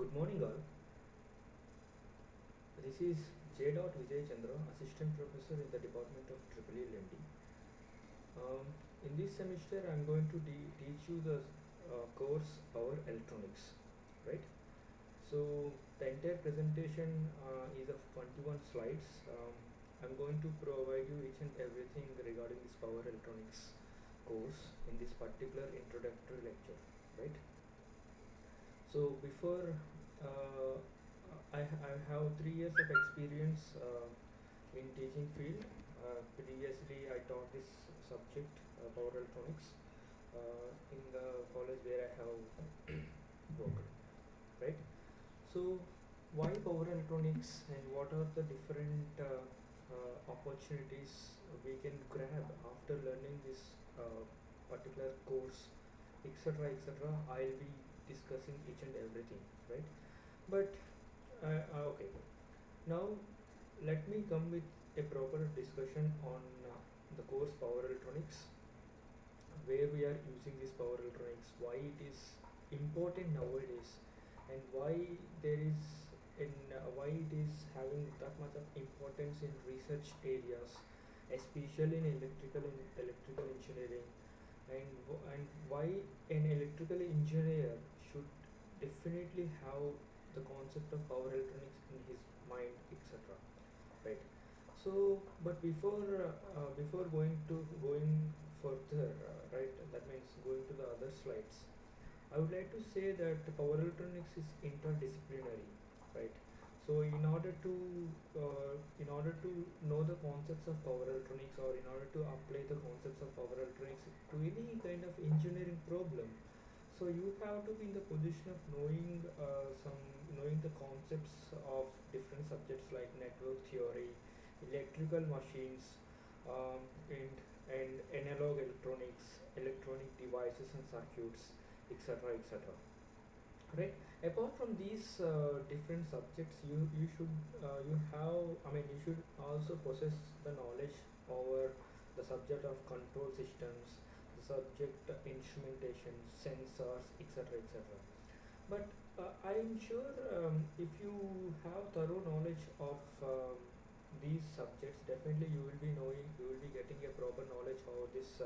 Good morning, all. This is J. Vijay Chandra, Assistant Professor in the Department of EEE Lending. In this semester, I'm going to teach you the course Power Electronics, right? So the entire presentation is of 21 slides. I'm going to provide you each and everything regarding this Power Electronics course in this particular introductory lecture, right? So before uh, I have 3 years of experience in teaching field. Previously, I taught this subject, power electronics, in the college where I have worked. Right. So, why power electronics and what are the different opportunities we can grab after learning this particular course, etc., etc. I'll be discussing each and everything, right? But okay, now let me come with a proper discussion on the course power electronics, where we are using this power electronics, why it is important nowadays, and why there is in why it is having that much of importance in research areas, especially in electrical engineering, and why an electrical engineer should definitely have the concept of power electronics in his mind, etc. Right. So, but before going further, right, that means going to the other slides, I would like to say that power electronics is interdisciplinary, right? So in order to know the concepts of power electronics, or in order to apply the concepts of power electronics to any kind of engineering problem, so you have to be in the position of knowing the concepts of different subjects like network theory, electrical machines, um, and analog electronics, electronic devices and circuits, etc., etc. Right. Apart from these different subjects, you should you have I mean you should also possess the knowledge over the subject of control systems, the subject instrumentation, sensors, etc., etc. But I am sure, if you have thorough knowledge of these subjects, definitely you will be getting a proper knowledge of this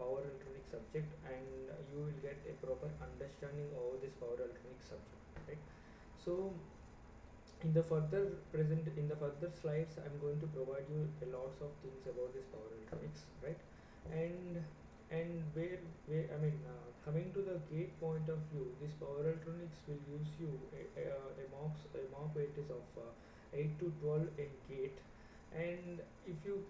power electronic subject, and you will get a proper understanding of this power electronic subject, right? So in the further slides, I'm going to provide you a lots of things about this power electronics, right? and and coming to the gate point of view, this power electronics will use you a mock weightage of 8 to 12 in gate. And if you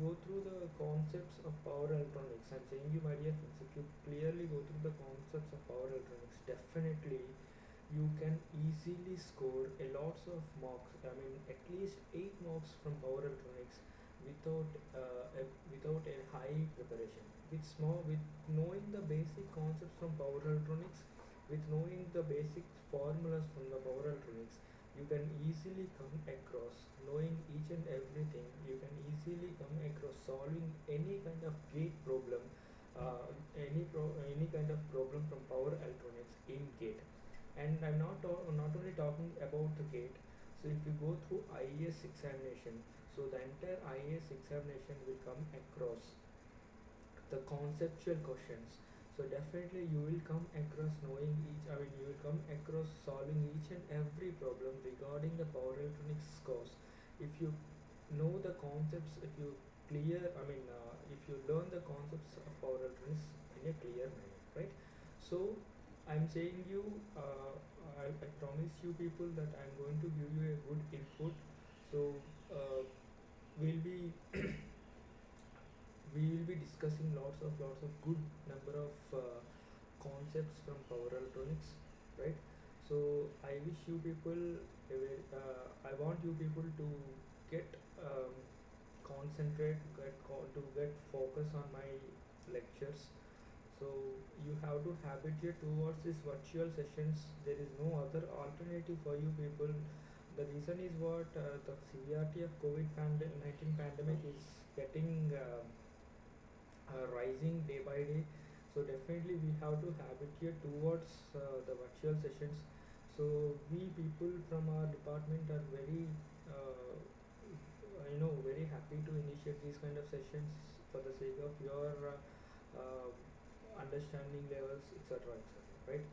go through the concepts of power electronics, I'm saying you, my dear friends, if you clearly go through the concepts of power electronics, definitely you can easily score a lots of marks. I mean, at least 8 marks from power electronics without a high preparation. With knowing the basic concepts from power electronics, with knowing the basic formulas from the power electronics, you can easily come across knowing each and everything. You can easily come across solving any kind of gate problem, any kind of problem from power electronics in gate. And I'm not only talking about the gate. So if you go through IAS examination, so the entire IAS examination will come across the conceptual questions. So definitely you will come across knowing each. I mean, you will come across solving each and every problem regarding the power electronics course. If you know the concepts, if you clear, if you learn the concepts of power electronics in a clear manner, right? So I'm saying you, I promise you people that I'm going to give you a good input. So we'll be we will be discussing lots of good number of concepts from power electronics, right? So I wish you people I want you people to get to get focus on my lectures. So you have to habituate towards these virtual sessions. There is no other alternative for you people. The reason is what, the severity of COVID-19 pandemic is getting rising day by day. So definitely we have to habituate towards the virtual sessions. So we people from our department are very very happy to initiate these kind of sessions for the sake of your understanding levels, etc., etc., right?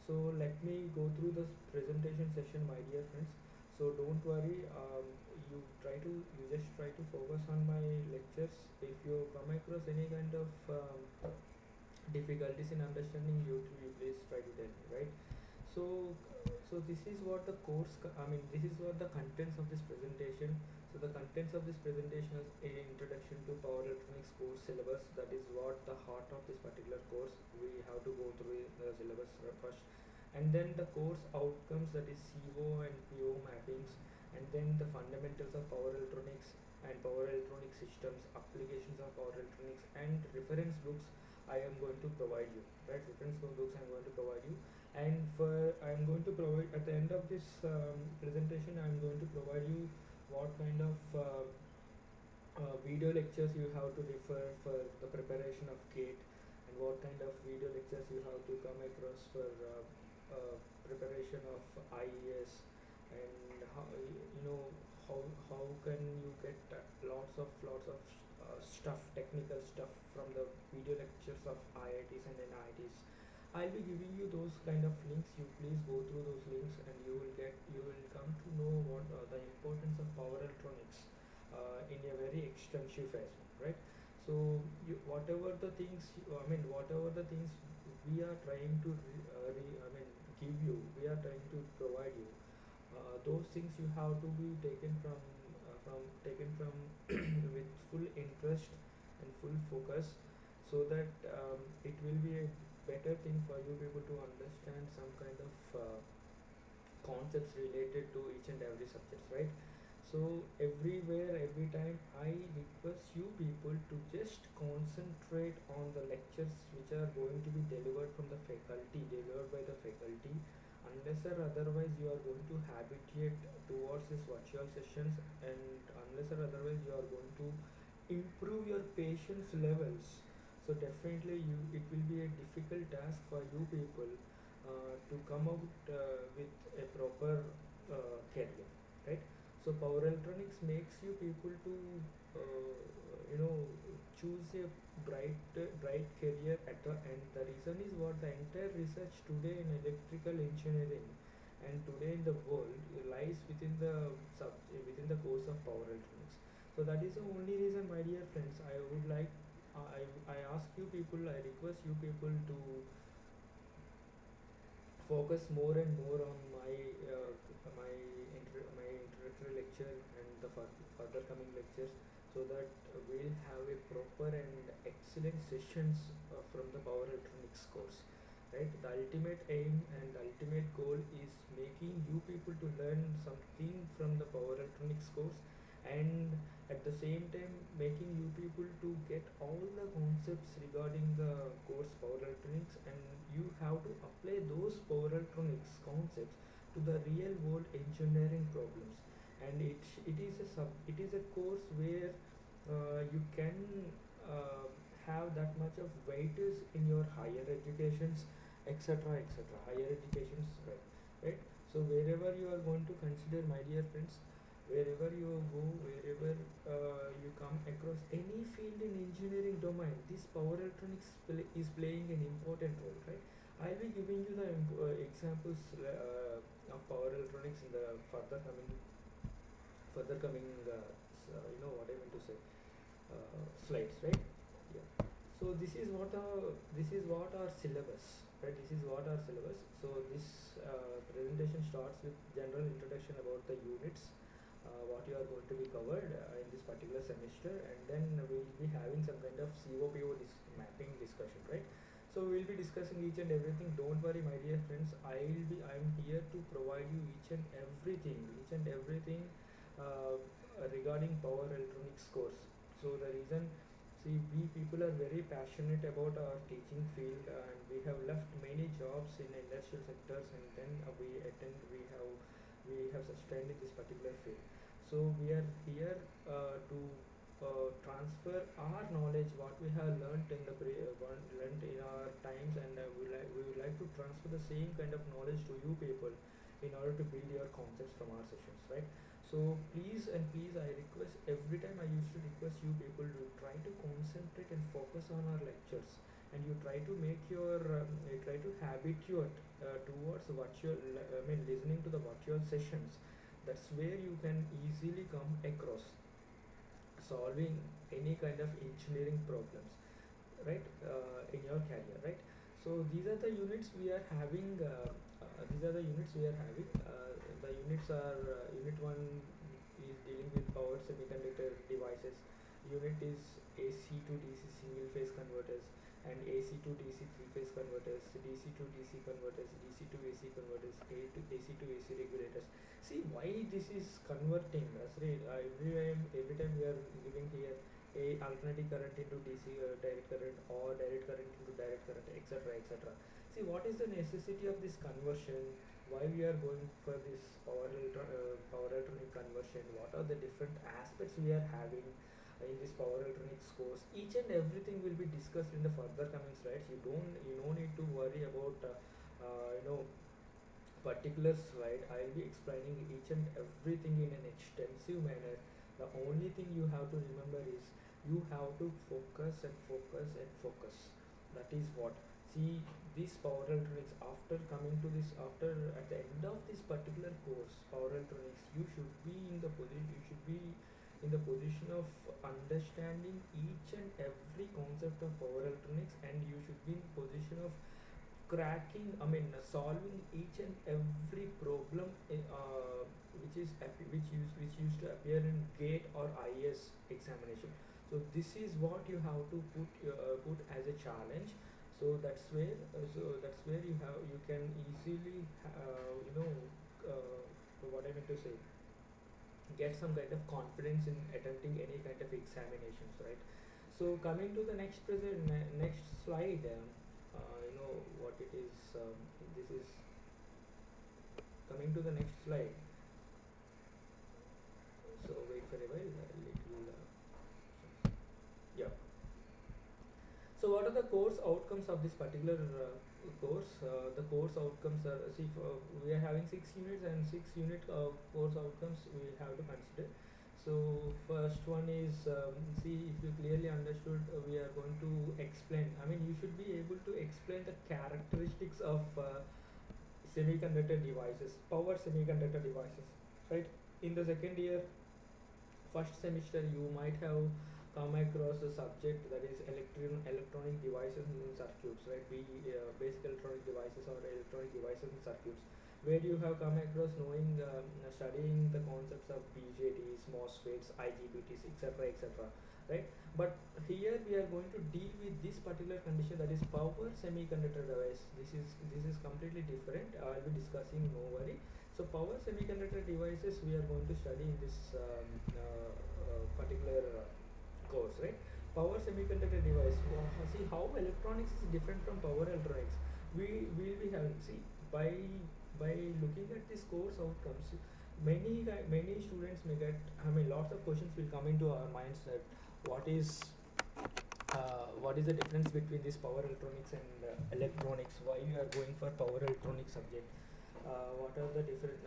So let me go through this presentation session, my dear friends. So don't worry, you just try to focus on my lectures. If you come across any kind of difficulties in understanding, you please try to tell me, right? So, so this is what the this is what the contents of this presentation. So the contents of this presentation is an introduction to power electronics course syllabus. That is what the heart of this particular course. We have to go through the syllabus first, and then the course outcomes, that is CO and PO mappings, and then the fundamentals of power electronics and power electronic systems, applications of power electronics, and reference books I am going to provide you. Right, reference books I am going to provide you. And for I am going to provide at the end of this presentation, I am going to provide you what kind of video lectures you have to refer for the preparation of gate, and what kind of video lectures you have to come across for preparation of IES, and how how how can you get lots of stuff, technical stuff from the video lectures of IITs and NITs. I'll be giving you those kind of links. You please go through those links, and you will come to know what the importance of power electronics in a very extensive fashion, right? So whatever the things we are trying to give you, we are trying to provide you. Those things you have to be taken from with full interest and full focus, so that it will be a better thing for you people to understand some kind of concepts related to each and every subject, right? So everywhere, every time, I request you people to just concentrate on the lectures which are going to be delivered by the faculty. Unless or otherwise you are going to habituate towards these virtual sessions, and unless or otherwise you are going to improve your patience levels. So definitely it will be a difficult task for you people to come out with a proper career, right? So power electronics makes you people to choose a bright career at the end. The reason is what the entire research today in electrical engineering and today in the world lies within the course of power electronics. So that is the only reason, my dear friends. I would like I ask you people, I request you people to focus more and more on my introductory lecture and the further coming lectures, so that we'll have a proper and excellent sessions from the power electronics course, right? The ultimate aim and ultimate goal is making you people to learn something from the power electronics course, and at the same time making you people to get all the concepts regarding the course power electronics, and you have to apply those power electronics concepts to the real world engineering problems. And it is a course where you can uh, have that much of weightage in your higher educations, etc., etc., higher educations, right? So wherever you are going to consider, my dear friends, wherever you go, wherever you come across any field in engineering domain, this power electronics is playing an important role, right? I'll be giving you the examples of power electronics in the further coming what I meant to say, slides, right? Yeah. So this is what our syllabus, right? This is what our syllabus. So this presentation starts with general introduction about the units, what you are going to be covered in this particular semester, and then we'll be having some kind of COPO mapping discussion, right? So we'll be discussing each and everything. Don't worry, my dear friends. I'm here to provide you each and everything uh, regarding power electronics course. So the reason, see, we people are very passionate about our teaching field, and we have left many jobs in industrial sectors, and then we have sustained in this particular field. So we are here to transfer our knowledge, what we have learnt in learnt in our times, and we would like to transfer the same kind of knowledge to you people in order to build your concepts from our sessions, right? So please and please, I request every time I used to request you people to try to concentrate and focus on our lectures, and you try to make your you try to habituate towards virtual listening to the virtual sessions. That's where you can easily come across solving any kind of engineering problems, right, in your career, right? So these are the units we are having. The units are unit one is dealing with power semiconductor devices. Unit is AC to DC single phase converters, and AC to DC three phase converters, DC to DC converters, DC to AC converters, A to AC to AC regulators. See why this is converting, right? Every time we are giving here a alternating current into DC direct current, or direct current into direct current, etc., etc. See what is the necessity of this conversion, why we are going for this power electronic conversion, what are the different aspects we are having in this power electronics course. Each and everything will be discussed in the further coming slides. You don't need to worry about particular slide. I'll be explaining each and everything in an extensive manner. The only thing you have to remember is you have to focus and focus and focus. That is what. See, this power electronics, after coming to this, after at the end of this particular course, power electronics, you should be in the position of understanding each and every concept of power electronics, and you should be in position of cracking, solving each and every problem which used to appear in gate or IS examination. So this is what you have to put as a challenge. So that's where you can easily what I meant to say, get some kind of confidence in attempting any kind of examinations, right? So coming to the next slide, what it is. This is coming to the next slide. So wait for a while. Yeah. So what are the course outcomes of this particular course? The course outcomes are, see, we are having 6 units, and 6 unit course outcomes we have to consider. So first one is, see, if you clearly understood, we are going to explain. You should be able to explain the characteristics of semiconductor devices, power semiconductor devices, right? In the second year, first semester, you might have come across a subject that is electronic devices and circuits, right? Basic electronic devices or electronic devices and circuits, where you have come across knowing, studying the concepts of BJTs, MOSFETs, IGBTs, etc., etc., right? But here we are going to deal with this particular condition, that is power semiconductor device. This is completely different. I'll be discussing, no worry. So power semiconductor devices we are going to study in this particular course, right? Power semiconductor device. See how electronics is different from power electronics. We will be having, see, by looking at this course outcomes, many students may get. Lots of questions will come into our minds that what is the difference between this power electronics and electronics? Why you are going for power electronics subject? What are the different?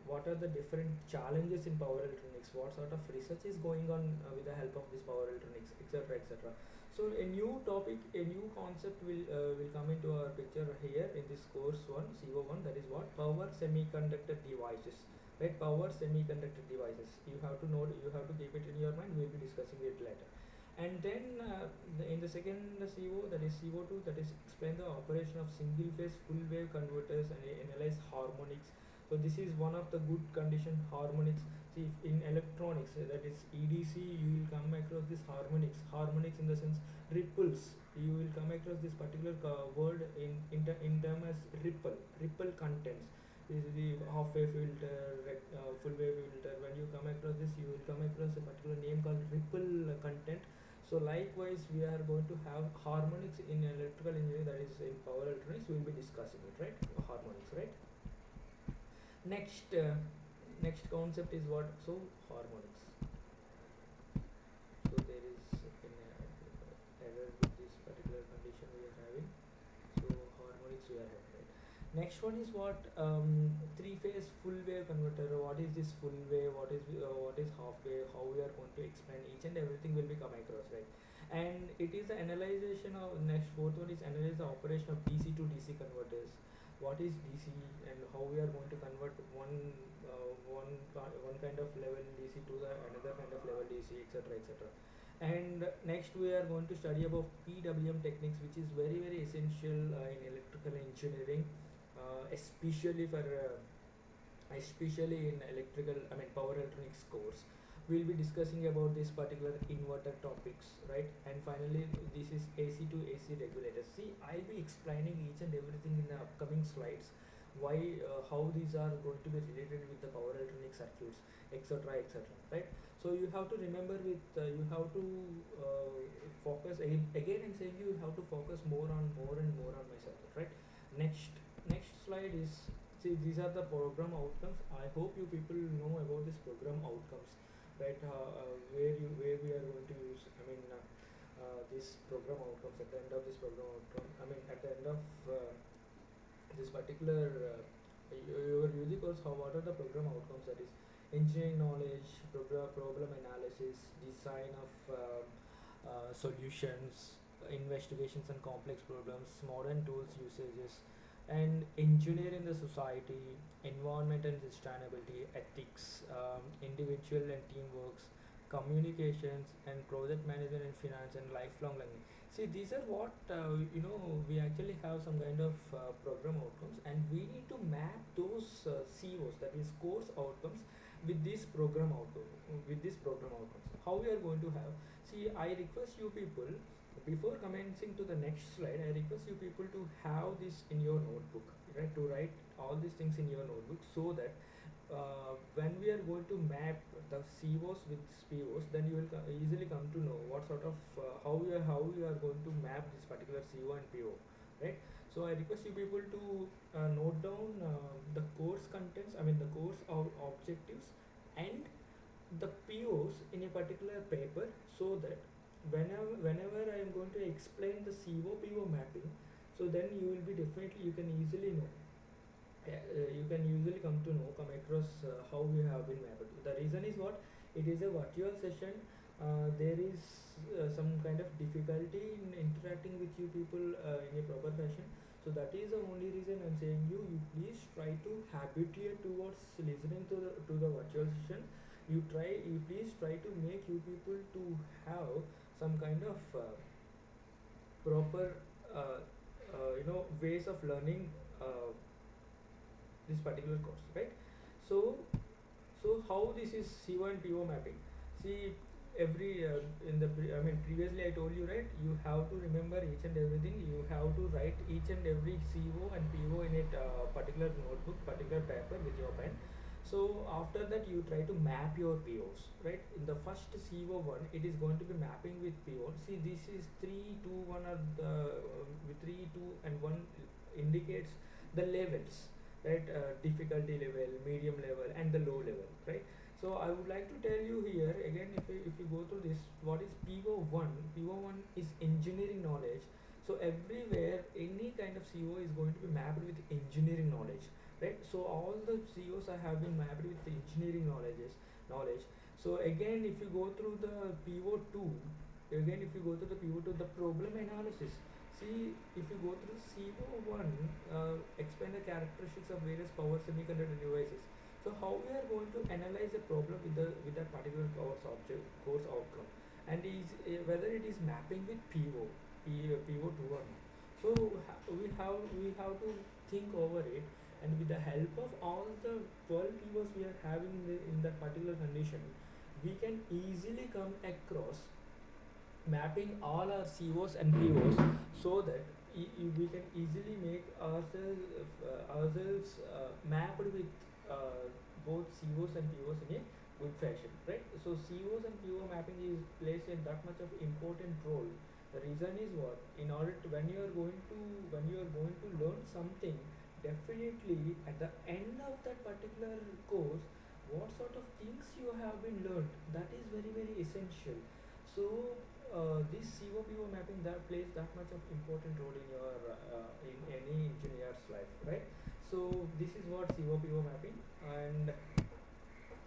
What are the different challenges in power electronics? What sort of research is going on with the help of this power electronics, etc., etc. So a new topic, a new concept will come into our picture here in this course one, CO1. That is what power semiconductor devices, right? Power semiconductor devices. You have to know. You have to keep it in your mind. We will be discussing it later. And then in the second CO, that is CO2, that is explain the operation of single phase full wave converters and analyze harmonics. So this is one of the good condition, harmonics. See, in electronics, that is EDC, you will come across this harmonics in the sense ripples. You will come across this particular word in term as ripple contents. This is the half wave filter, full wave filter. When you come across this, you will come across a particular name called ripple content. So likewise, we are going to have harmonics in electrical engineering, that is in power electronics. We will be discussing it, right? Harmonics, right? Next concept is what? So harmonics. So there is an error with this particular condition we are having. So harmonics we are having, right? Next one is what, three-phase full wave converter. What is this full wave? What is half wave? How we are going to explain each and everything will be come across, right? And it is the analyzation of, next fourth one is analyze the operation of DC to DC converters. What is DC and how we are going to convert one kind of level DC to the another kind of level DC, etc., etc. And next we are going to study about PWM techniques, which is very essential in electrical engineering, especially for especially in electrical, I mean power electronics course. We'll be discussing about this particular inverter topics, right? And finally, this is AC to AC regulators. See, I'll be explaining each and everything in the upcoming slides. Why, how these are going to be related with the power electronic circuits, etc., etc., right? So you have to remember with, you have to focus again. I'm saying you have to focus more and more on my subject, right? Next slide is, see, these are the program outcomes. I hope you people know about this program outcomes, right? Where we are going to use, I mean, this program outcomes at the end of this program outcome. I mean, at the end of this particular your UG course, how, what are the program outcomes? That is engineering knowledge, problem analysis, design of solutions, investigations and complex problems, modern tools usages, and engineer in the society, environment and sustainability, ethics, individual and teamworks, communications, and project management and finance and lifelong learning. See, these are what, we actually have some kind of program outcomes, and we need to map those COs, that is course outcomes, with this program outcome, with this program outcomes. How we are going to have? See, I request you people, before commencing to the next slide, I request you people to have this in your notebook, right? To write all these things in your notebook, so that when we are going to map the COs with POs, then you will easily come to know what sort of how we are going to map this particular CO and PO, right? So I request you people to note down the course contents, I mean the course objectives, and the POs in a particular paper, so that whenever I am going to explain the CO PO mapping, so then you will be definitely, you can easily know, you can usually come across how we have been mapped. The reason is what, it is a virtual session. There is some kind of difficulty in interacting with you people in a proper fashion. So that is the only reason I'm saying you please try to habituate towards listening to the virtual session. You please try to make you people to have some kind of proper ways of learning this particular course, right? So so how this is CO and PO mapping? See, every I mean previously I told you, right? You have to remember each and everything. You have to write each and every CO and PO in a particular notebook, particular paper with your pen. So after that you try to map your POs, right? In the first CO1, it is going to be mapping with PO. See, this is 3 2 1, or the 3 2 and 1 indicates the levels, right? Difficulty level, medium level, and the low level, right? So I would like to tell you here again, if you go through this, what is PO1? PO1 is engineering knowledge. So everywhere any kind of CO is going to be mapped with engineering knowledge, right? So all the COs I have been mapped with the engineering knowledge. So again, if you go through the PO2, again if you go through the PO2, the problem analysis. See, if you go through CO1, explain the characteristics of various power semiconductor devices. So how we are going to analyze a problem with that particular course outcome, and whether it is mapping with PO2 or not. So we have to think over it, and with the help of all the 12 POs we are having in that particular condition, we can easily come across mapping all our COs and POs, so that we can easily make ourselves mapped with both COs and POs in a good fashion, right? So COs and PO mapping is plays a that much of important role. The reason is what, in order to, when you are going to learn something, definitely at the end of that particular course, what sort of things you have been learned, that is very essential. So this COPO mapping that plays that much of important role in your in any engineer's life, right? So this is what COPO mapping. And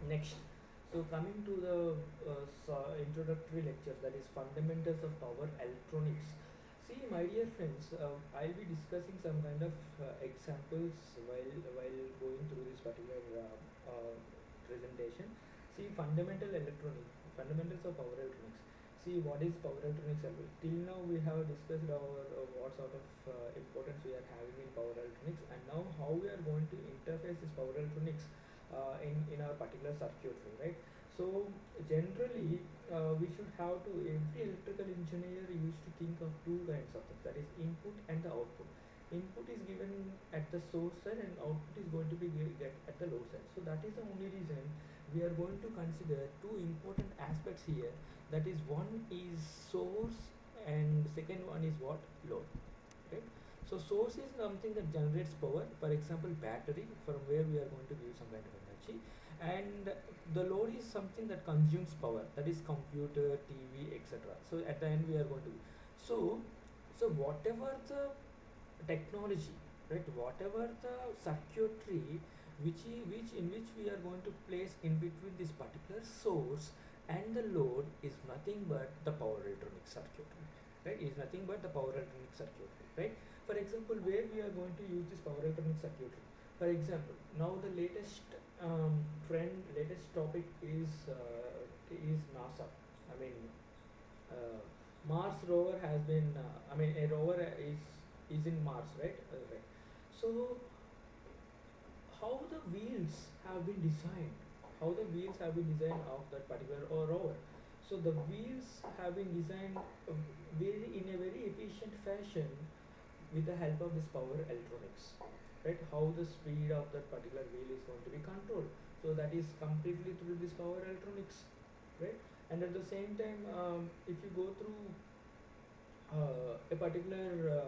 next, so coming to the introductory lecture, that is fundamentals of power electronics. See, my dear friends, I'll be discussing some kind of examples while going through this particular presentation. See, fundamentals of power electronics. See, what is power electronics? Till now, we have discussed our what sort of importance we are having in power electronics, and now how we are going to interface this power electronics in our particular circuitry, right? So generally, we should have to, every electrical engineer used to think of two kinds of things, that is input and the output. Input is given at the source side and output is going to be get at the load side. So that is the only reason we are going to consider two important aspects here. That is, one is source and second one is what? Load, right? So source is something that generates power, for example battery, from where we are going to give some kind of energy, and the load is something that consumes power, that is computer, TV, etc. So at the end we are going to, so so whatever the technology, right, whatever the circuitry which we are going to place in between this particular source and the load is nothing but the power electronic circuitry, right, is nothing but the power electronic circuitry, right? For example, where we are going to use this power electronic circuitry, for example, now the latest topic is NASA. I mean, uh, Mars rover has been, a rover is in Mars, right? Right. So how the wheels have been designed, how the wheels have been designed of that particular rover. So the wheels have been designed very in a very efficient fashion with the help of this power electronics, right? How the speed of that particular wheel is going to be controlled, so that is completely through this power electronics, right? And at the same time, if you go through a particular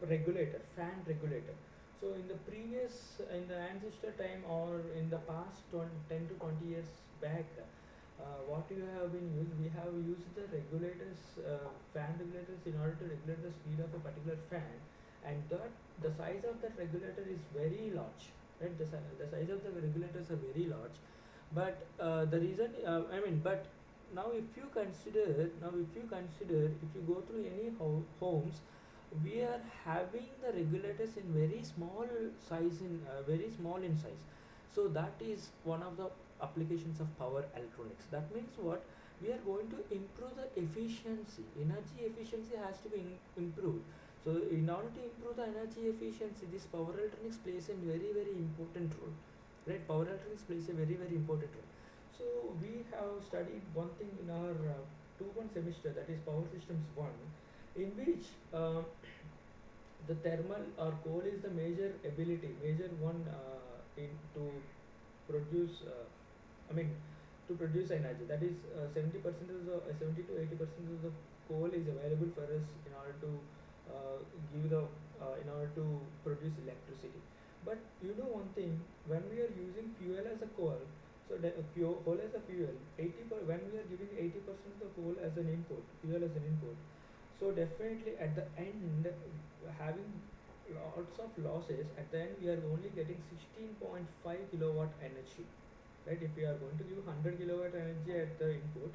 regulator, fan regulator. So in the previous, in the ancestor time or in the past 10 to 20 years back, what you have been used, we have used the regulators, fan regulators, in order to regulate the speed of a particular fan, and that the size of that regulator is very large, right? The size of the regulators are very large, but the reason, but now if you consider, if you go through any homes, we are having the regulators in very small size, in very small in size. So that is one of the applications of power electronics. That means what? We are going to improve the efficiency, energy efficiency has to be improved. So in order to improve the energy efficiency, this power electronics plays a very very important role, right? Power electronics plays a very very important role. So we have studied one thing in our 2-1 semester, that is power systems 1, in which the thermal or coal is the major one in to produce, I mean to produce energy. That is 70% of the 70 to 80% of the coal is available for us in order to give the in order to produce electricity. But you know one thing, when we are using fuel as a coal, so the coal as a fuel, when we are giving 80% of the coal as an input, fuel as an input, so definitely at the end, having lots of losses, at the end we are only getting 16.5 kilowatt energy, right? If we are going to give 100 kilowatt energy at the input,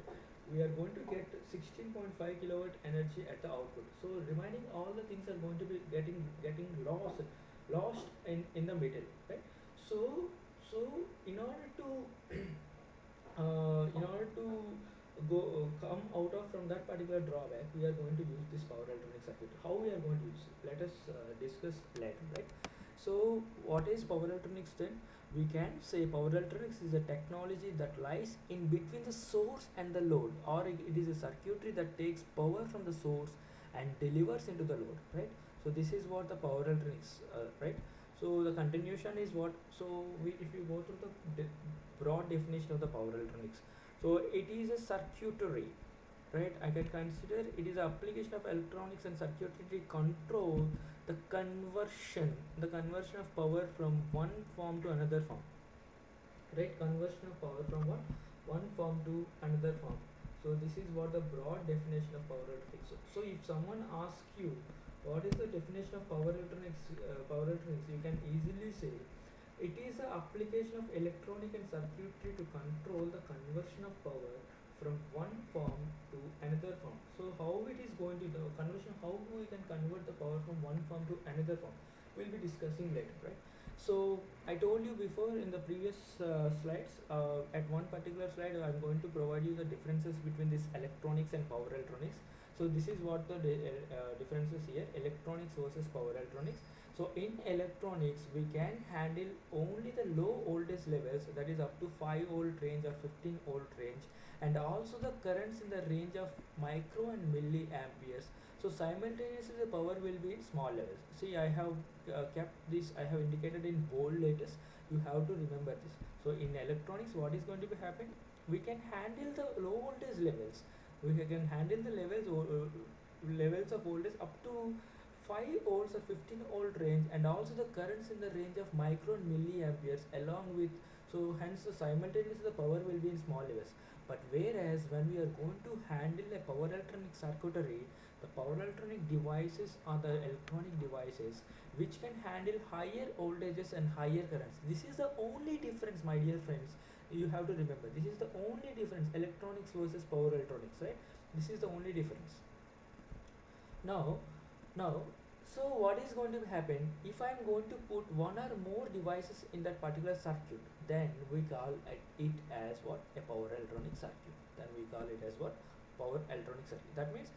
we are going to get 16.5 kilowatt energy at the output. So remaining all the things are going to be getting lost in the middle, right? So so in order to in order to come out of from that particular drawback, we are going to use this power electronic circuit. How we are going to use it, let us discuss later, right? So what is power electronics then? We can say power electronics is a technology that lies in between the source and the load, or it is a circuitry that takes power from the source and delivers into the load, right? So this is what the power electronics, right? So the continuation is what? So if you go through the broad definition of the power electronics, so it is a circuitry, right? I can consider it is an application of electronics and circuitry to control the conversion of power from one form to another form, right? Conversion of power from one form to another form. So this is what the broad definition of power electronics. So if someone asks you what is the definition of power electronics, you can easily say it is the application of electronic and circuitry to control the conversion of power from one form to another form. So how it is going to the conversion, how we can convert the power from one form to another form, we'll be discussing later, right? So I told you before in the previous slides, at one particular slide I'm going to provide you the differences between this electronics and power electronics. So this is what the differences here, electronics versus power electronics. So in electronics we can handle only the low voltage levels, that is up to 5 volt range or 15 volt range, and also the currents in the range of micro and milliamperes. So simultaneously the power will be in small levels. See, I have kept this, I have indicated in bold letters. You have to remember this. So in electronics, what is going to be happening? We can handle the low voltage levels. We can handle the levels of voltage up to 5 volts or 15 volt range, and also the currents in the range of micro and milliamperes along with, so hence the simultaneously the power will be in small levels. But whereas when we are going to handle a power electronic circuitry, the power electronic devices are the electronic devices which can handle higher voltages and higher currents. This is the only difference, my dear friends. You have to remember, this is the only difference, electronics versus power electronics, right? This is the only difference. Now, now, so what is going to happen if I am going to put one or more devices in that particular circuit? Then we call it as what? A power electronic circuit. Then we call it as what? Power electronic circuit. That means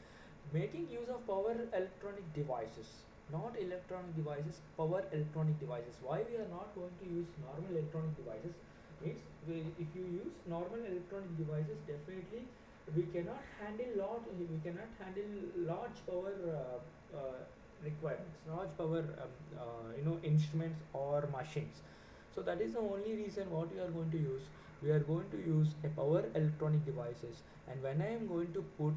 making use of power electronic devices, not electronic devices, power electronic devices. Why we are not going to use normal electronic devices? Means if you use normal electronic devices, definitely we cannot handle large power requirements, large power instruments or machines. So that is the only reason what we are going to use. We are going to use a power electronic devices, and when I am going to put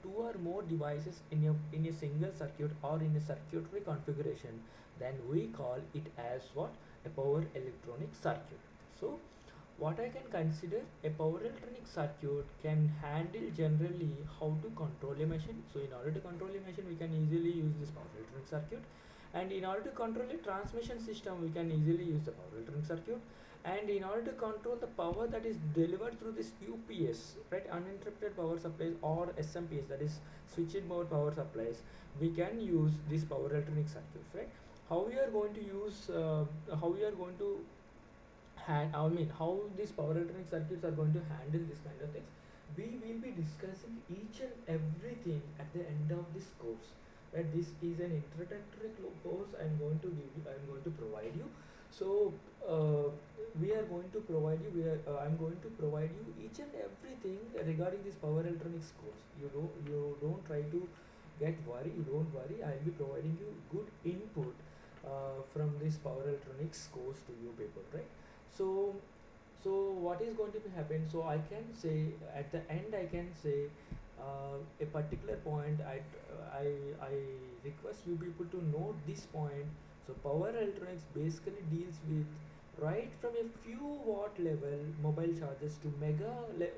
two or more devices in a single circuit or in a circuitry configuration, then we call it as what? A power electronic circuit. So what I can consider, a power electronic circuit can handle generally how to control a machine. So in order to control a machine, we can easily use this power electronic circuit, and in order to control a transmission system, we can easily use the power electronic circuit, and in order to control the power that is delivered through this UPS, right, uninterrupted power supplies, or SMPS, that is switched mode power supplies, we can use this power electronic circuits, right? How we are going to use how we are going to how these power electronic circuits are going to handle this kind of things, we will be discussing each and everything at the end of this course. Right? This is an introductory course I'm going to provide you. So we are going to provide you. I'm going to provide you each and everything regarding this power electronics course. You don't try to get worry. You don't worry. I'll be providing you good input from this power electronics course to you people, right? So so what is going to be happen, so I can say at the end, I can say a particular point. I request you people to note this point. So power electronics basically deals with right from a few watt level mobile chargers to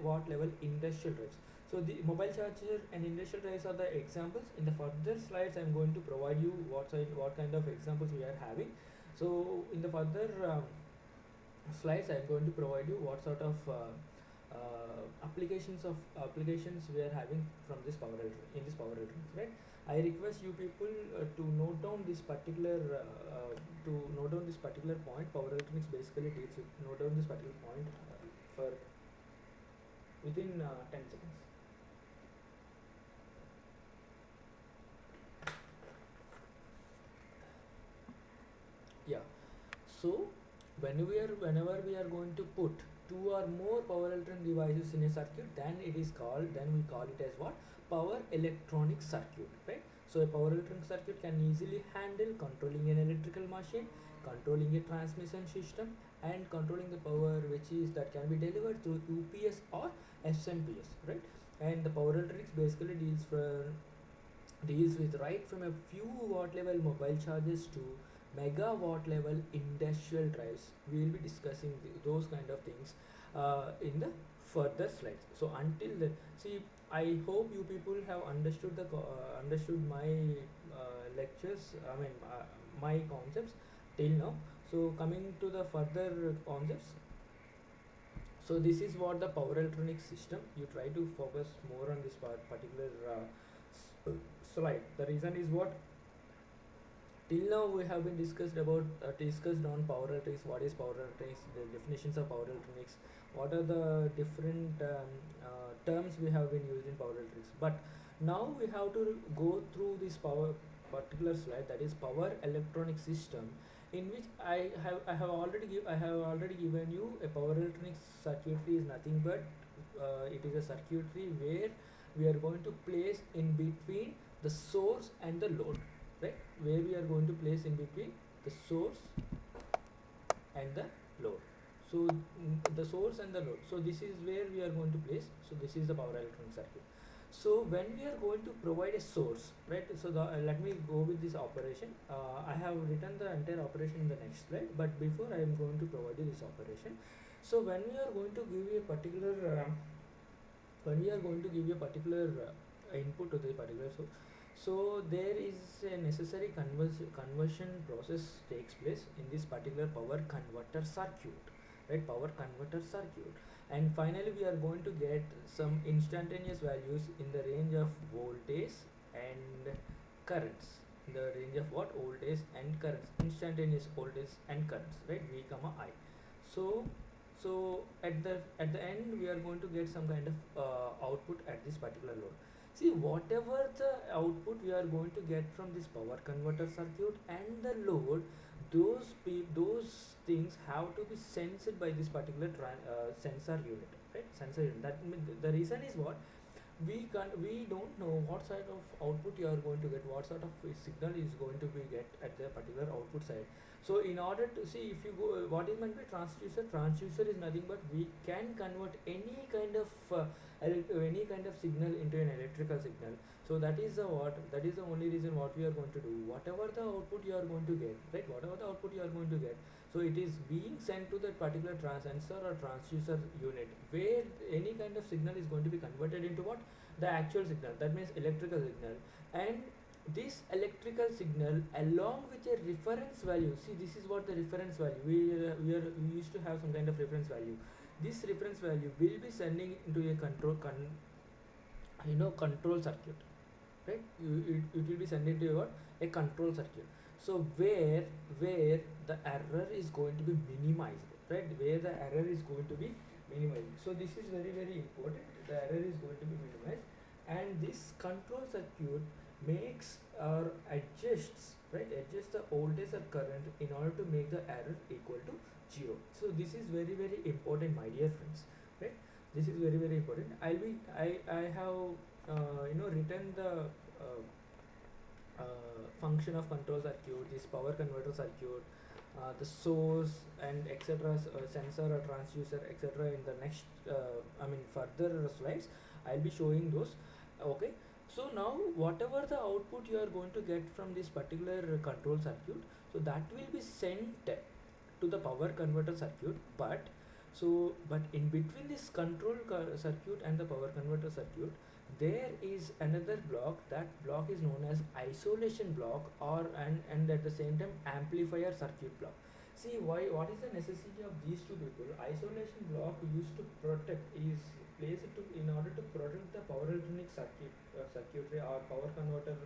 watt level industrial drives. So the mobile charger and industrial drives are the examples. In the further slides I'm going to provide you what kind of examples we are having. So in the further slides I'm going to provide you what sort of applications we are having from this in this power electronics, right? I request you people to note down this particular point. Power electronics basically deals with, note down this particular point for within 10 seconds. Yeah. So whenever we are going to put two or more power electronic devices in a circuit, then we call it as what? Power electronic circuit, right? So a power electronic circuit can easily handle controlling an electrical machine, controlling a transmission system, and controlling the power which is that can be delivered through UPS or SMPS, right? And the power electronics basically deals with right from a few watt level mobile chargers to megawatt level industrial drives. We will be discussing those kind of things in the further slides. So until then, see, I hope you people have understood understood my lectures. I mean, my concepts till now. So coming to the further concepts. So this is what the power electronic system. You try to focus more on this particular slide. The reason is what, till now we have been discussed on power electronics. What is power electronics? The definitions of power electronics. What are the different terms we have been used in power electronics? But now we have to go through this power particular slide, that is power electronic system, in which I have already given you a power electronics circuitry is nothing but it is a circuitry where we are going to place in between the source and the load, right? Where we are going to place in between the source and the load. So the source and the load, so this is where we are going to place. So this is the power electronic circuit. So when we are going to provide a source, right? So let me go with this operation. I have written the entire operation in the next slide, but before I am going to provide you this operation. So when we are going to give you a particular when we are going to give you a particular input to the particular source, so there is a necessary conversion process takes place in this particular power converter circuit, right? Power converter circuit. And finally we are going to get some instantaneous values in the range of voltage and currents, in the range of what, voltage and currents, instantaneous voltage and currents, right? V comma I. So at the end we are going to get some kind of output at this particular load. See, whatever the output we are going to get from this power converter circuit and the load, those things have to be sensed by this particular sensor unit, right? Sensor unit. The reason is what, we don't know what side of output you are going to get, what sort of signal is going to be get at the particular output side. So in order to see, if you go, what is meant by transducer is nothing but we can convert any kind of any kind of signal into an electrical signal. So that is the only reason what we are going to do, whatever the output you are going to get, right? Whatever the output you are going to get, so it is being sent to that particular sensor or transducer unit, where any kind of signal is going to be converted into what, the actual signal, that means electrical signal. And this electrical signal along with a reference value, see, this is what the reference value, we used to have some kind of reference value. This reference value will be sending into a control circuit, right? It will be sending to what, a control circuit. So where the error is going to be minimized, right? Where the error is going to be minimized. So this is very very important, the error is going to be minimized. And this control circuit makes or adjusts, right, adjusts the voltage or current in order to make the error equal to 0. So this is very very important, my dear friends, right? This is very very important. I have written the function of control circuit, this power converter circuit, the source and etc, sensor or transducer etc in the next further slides I'll be showing those. Okay, so now whatever the output you are going to get from this particular control circuit, so that will be sent to the power converter circuit. But in between this circuit and the power converter circuit, there is another block. That block is known as isolation block, and at the same time amplifier circuit block. See, what is the necessity of these two people? Isolation block used to protect, is placed to in order to protect the power electronic circuitry or power converter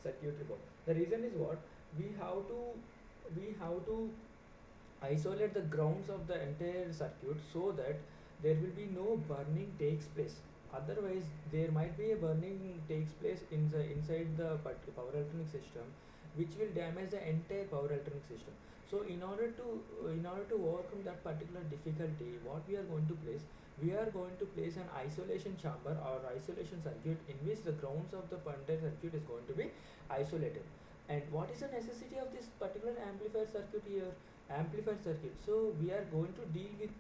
circuitry board. The reason is what, we have to isolate the grounds of the entire circuit so that there will be no burning takes place. Otherwise there might be a burning takes place inside the power electronic system, which will damage the entire power electronic system. So in order to overcome that particular difficulty, what we are going to place, we are going to place an isolation chamber or isolation circuit in which the grounds of the entire circuit is going to be isolated. And what is the necessity of this particular amplifier circuit here? Amplifier circuit, so we are going to deal with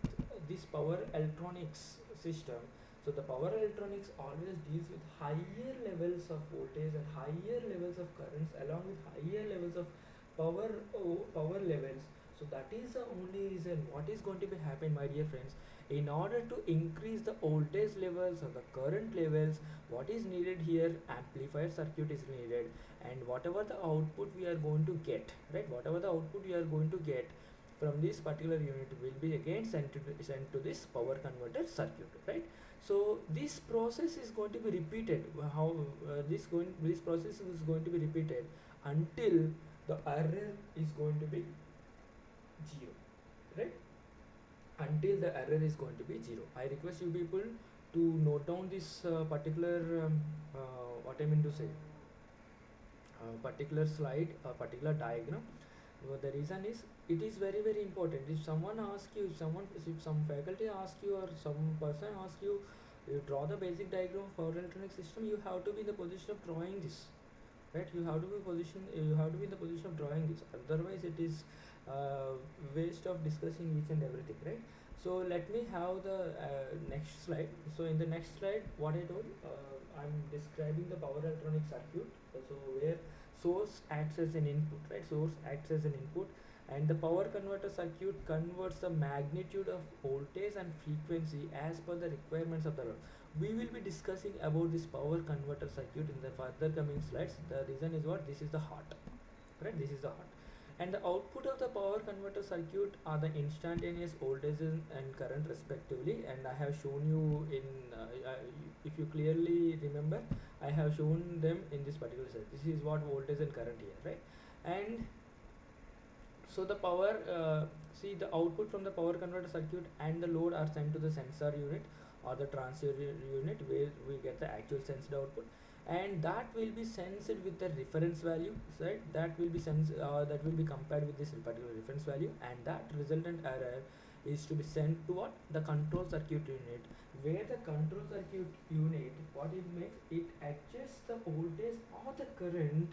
this power electronics system. So the power electronics always deals with higher levels of voltage and higher levels of currents along with higher levels of power levels. So that that is the only reason what is going to be happen, my dear friends. In order to increase the voltage levels or the current levels, what is needed here, amplifier circuit is needed. And whatever the output we are going to get, right, whatever the output we are going to get from this particular unit will be again sent to this power converter circuit, right. So this process is going to be repeated. How this process is going to be repeated until the error is going to be 0, right, until the error is going to be 0. I request you people to note down this particular what I mean to say, particular slide, particular diagram. The reason is it is very very important. If someone asks you, if some faculty asks you or some person asks you, you draw the basic diagram of power electronic system, you have to be in the position of drawing this, right. You have to be in the position of drawing this, otherwise it is waste of discussing each and everything, right. So let me have the next slide. So in the next slide, what I told, I'm describing the power electronic circuit. So where source acts as an input, right, source acts as an input, and the power converter circuit converts the magnitude of voltage and frequency as per the requirements of the load. We will be discussing about this power converter circuit in the further coming slides. The reason is what, this is the heart, right, this is the heart. And the output of the power converter circuit are the instantaneous voltages and current respectively, and I have shown you in if you clearly remember, I have shown them in this particular slide. This is what voltage and current here, right. And so the power, see, the output from the power converter circuit and the load are sent to the sensor unit or the transducer unit, where we get the actual sensed output, and that will be sensed with the reference value, right. That will be that will be compared with this particular reference value, and that resultant error is to be sent to what, the control circuit unit, where the control circuit unit, what it makes, it adjusts the voltage or the current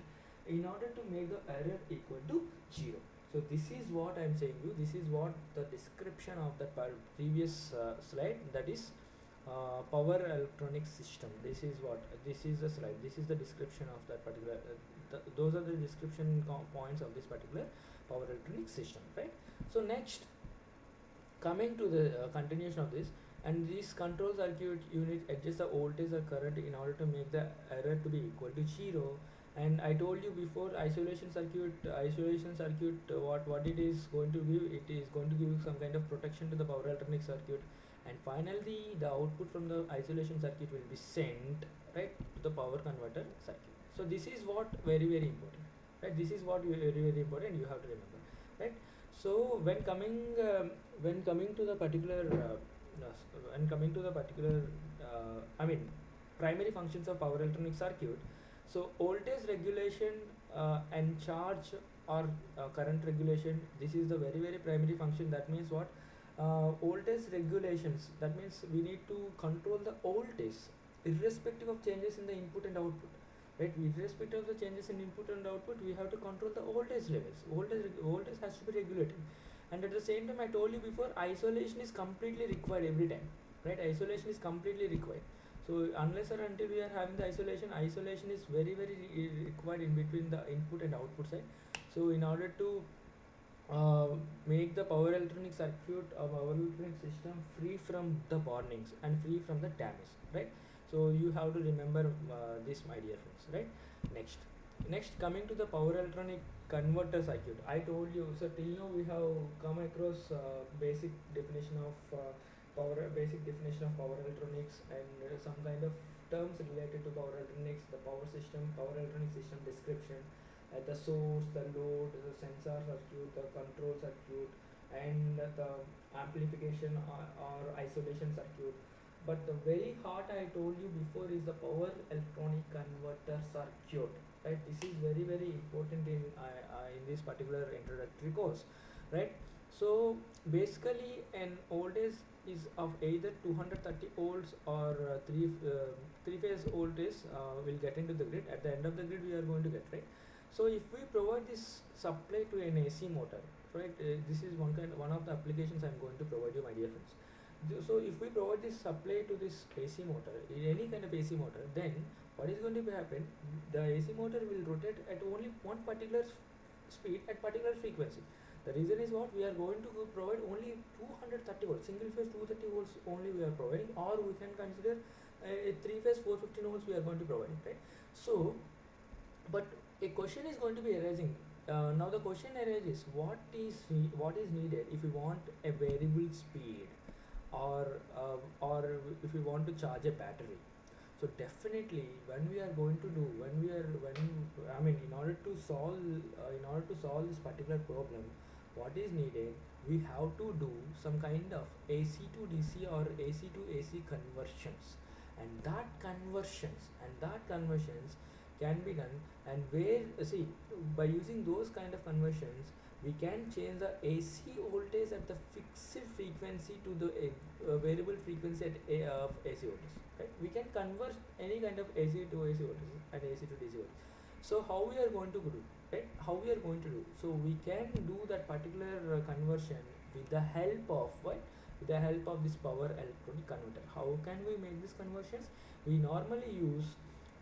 in order to make the error equal to 0. So this is what I am saying you, this is what the description of the previous slide, that is power electronic system. This is what, this is the slide, this is the description of that particular those are the description points of this particular power electronic system, right. So next, coming to the continuation of this, and this control circuit unit adjusts the voltage or current in order to make the error to be equal to 0. And I told you before, isolation circuit, what it is going to give, it is going to give some kind of protection to the power electronic circuit, and finally the output from the isolation circuit will be sent, right, to the power converter circuit. So this is what very very important, right, this is what very very important, you have to remember, right. So when coming to the particular I mean, primary functions of power electronic circuit. So voltage regulation and charge or current regulation, this is the very very primary function. That means what, voltage regulations, that means we need to control the voltage irrespective of changes in the input and output, right. Irrespective of the changes in input and output, we have to control the voltage levels. Voltage has to be regulated, and at the same time, I told you before, isolation is completely required every time, right. Isolation is completely required. So unless or until we are having the isolation is very very required in between the input and output side. So in order to make the power electronic circuit or power electronic system free from the warnings and free from the damage, right. So you have to remember this, my dear friends, right. Next coming to the power electronic converter circuit, I told you, so till now we have come across basic definition of power electronics, and some kind of terms related to power electronics, the power electronic system description, the source, the load, the sensor circuit, the control circuit, and the amplification or isolation circuit. But the very heart I told you before is the power electronic converter circuit, right. This is very very important in this particular introductory course, right. So basically an voltage is of either 230 volts or three phase voltage will get into the grid. At the end of the grid we are going to get, right. So if we provide this supply to an AC motor, right, this is one of the applications I am going to provide you, my dear friends. So if we provide this supply to this AC motor, in any kind of AC motor, then what is going to happen, the AC motor will rotate at only one particular speed at particular frequency. The reason is what, we are going to provide only 230 volts, single phase 230 volts only we are providing, or we can consider a three phase 415 volts we are going to provide, right? So, but a question is going to be arising. Now the question arises, what is needed if you want a variable speed, or or if you want to charge a battery. So definitely, when we are going to do, when I mean, in order to solve this particular problem, what is needed, we have to do some kind of AC to DC or AC to AC conversions, and that conversions can be done. And where, see, by using those kind of conversions, we can change the AC voltage at the fixed frequency to the variable frequency at AC voltage, right? We can convert any kind of AC to AC voltage and AC to DC voltage. So how we are going to do, right? How we are going to do? So we can do that particular conversion with the help of what? With the help of this power electronic converter. How can we make these conversions? We normally use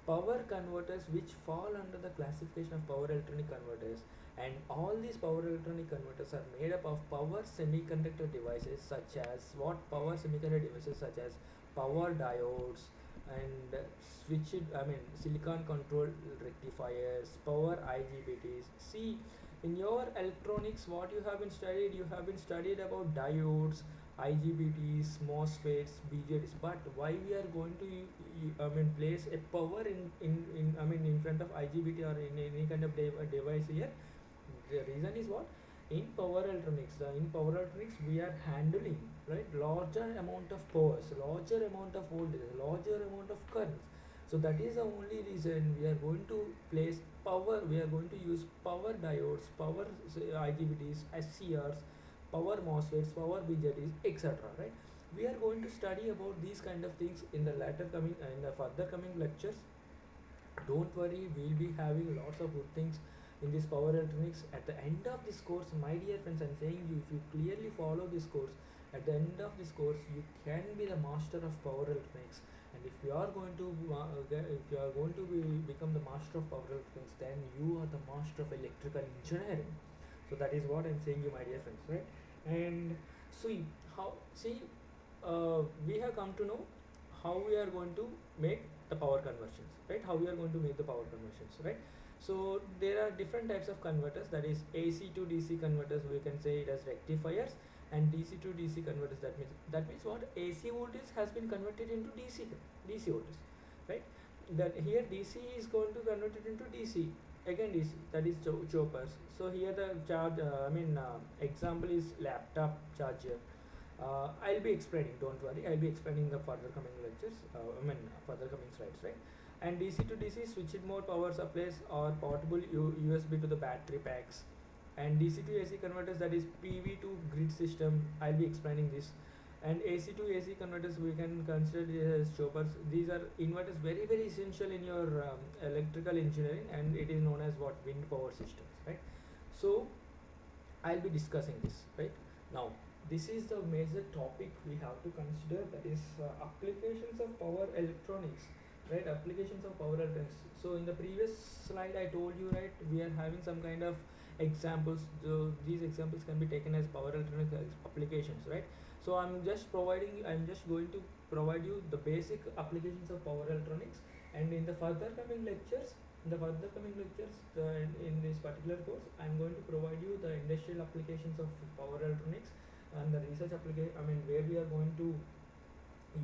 power converters which fall under the classification of power electronic converters, and all these power electronic converters are made up of power semiconductor devices such as what? Power semiconductor devices such as power diodes and switched, I mean, silicon controlled rectifiers, power IGBTs. See, in your electronics, what you have been studied, you have been studied about diodes, IGBTs, MOSFETs, BJTs. But why we are going to I mean, place a power in I mean, in front of IGBT or in any kind of device here? The reason is what? In power electronics, we are handling, right, larger amount of powers, larger amount of voltage, larger amount of currents. So that is the only reason we are going to place power. We are going to use power diodes, power IGBTs, SCRs, power MOSFETs, power BJTs, etc. Right? We are going to study about these kind of things in the later coming in the further coming lectures. Don't worry, we'll be having lots of good things in this power electronics. At the end of this course, my dear friends, I'm saying you, if you clearly follow this course, at the end of this course, you can be the master of power electronics. And if you are going to become the master of power electronics, then you are the master of electrical engineering. So that is what I'm saying you, my dear friends, right? And see how, see, we have come to know how we are going to make the power conversions, right? How we are going to make the power conversions, right? So there are different types of converters, that is AC to DC converters, we can say it as rectifiers, and DC to DC converters, that means what? AC voltage has been converted into DC voltage, right? That here DC is going to convert it into DC, again DC, that is choppers. So here the charge example is laptop charger. I'll be explaining, don't worry, I'll be explaining the further coming lectures, further coming slides, right? And DC to DC switched mode power supplies or portable USB to the battery packs, and DC to AC converters, that is PV to grid system, I'll be explaining this. And AC to AC converters, we can consider it as choppers. These are inverters, very very essential in your electrical engineering, and it is known as what? Wind power systems, right? So I'll be discussing this, right? Now this is the major topic we have to consider, that is applications of power electronics, right? Applications of power electronics. So in the previous slide I told you, right, we are having some kind of examples. So these examples can be taken as power electronics applications, right? So I'm just going to provide you the basic applications of power electronics, and in the further coming lectures, in this particular course, I'm going to provide you the industrial applications of power electronics and the research application, I mean, where we are going to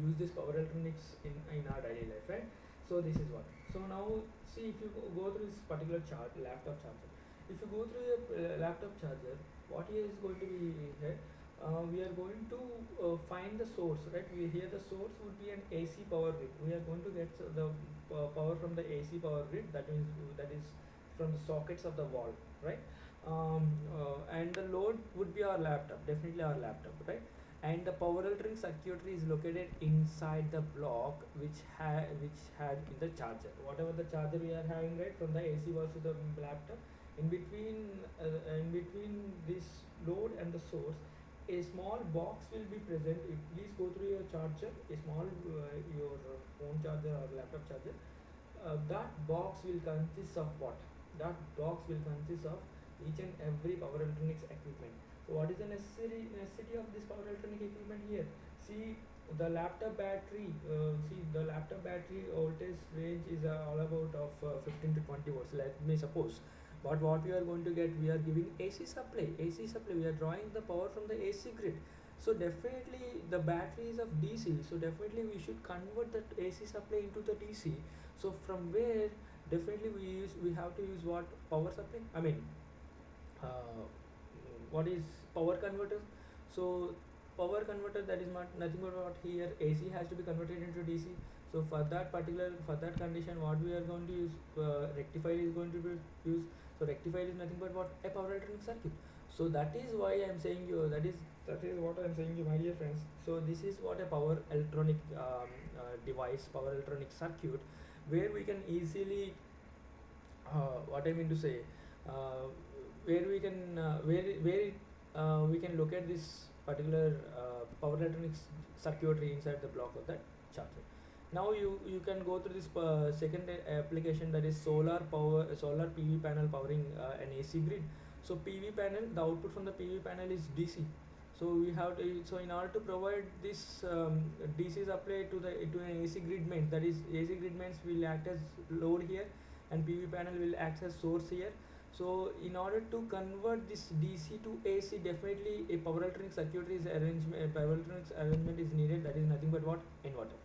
use this power electronics in our daily life, right? So this is what. So now see, if you go through this particular laptop charger, if you go through your laptop charger, what here is going to be here? We are going to find the source, right? Here the source would be an AC power grid. We are going to get the power from the AC power grid, that means that is from the sockets of the wall, right? And the load would be our laptop, definitely our laptop, right? And the power electronic circuitry is located inside the block which had in the charger, whatever the charger we are having, right, from the AC was to the laptop. In between this load and the source, a small box will be present. Please go through your charger, a small your phone charger or laptop charger. That box will consist of what? That box will consist of each and every power electronics equipment. So what is the necessity of this power electronic equipment here? See the laptop battery. See the laptop battery voltage range is all about of 15 to 20 volts. Let me suppose. But what we are going to get, we are giving AC supply. AC supply. We are drawing the power from the AC grid. So definitely the battery is of DC. So definitely we should convert that AC supply into the DC. So from where definitely we have to use what power supply. I mean uh, what is power converter. So power converter, that is not nothing but what here AC has to be converted into DC. So for that condition what we are going to use, rectifier is going to be used. So rectifier is nothing but what a power electronic circuit. So that is why I am saying you, that is what I am saying you, my dear friends. So this is what a power electronic device, power electronic circuit, where we can easily what I mean to say, uh, where we can we can look at this particular power electronics circuitry inside the block of that charger. Now you can go through this second application, that is solar power, solar PV panel powering an AC grid. So PV panel, the output from the PV panel is DC. So we have to, so in order to provide this DC supply to the to an AC grid mains, that is AC grid mains will act as load here, and PV panel will act as source here. So in order to convert this DC to AC, definitely a power electronic circuitry is arrangement, power electronics arrangement is needed. That is nothing but what, inverter.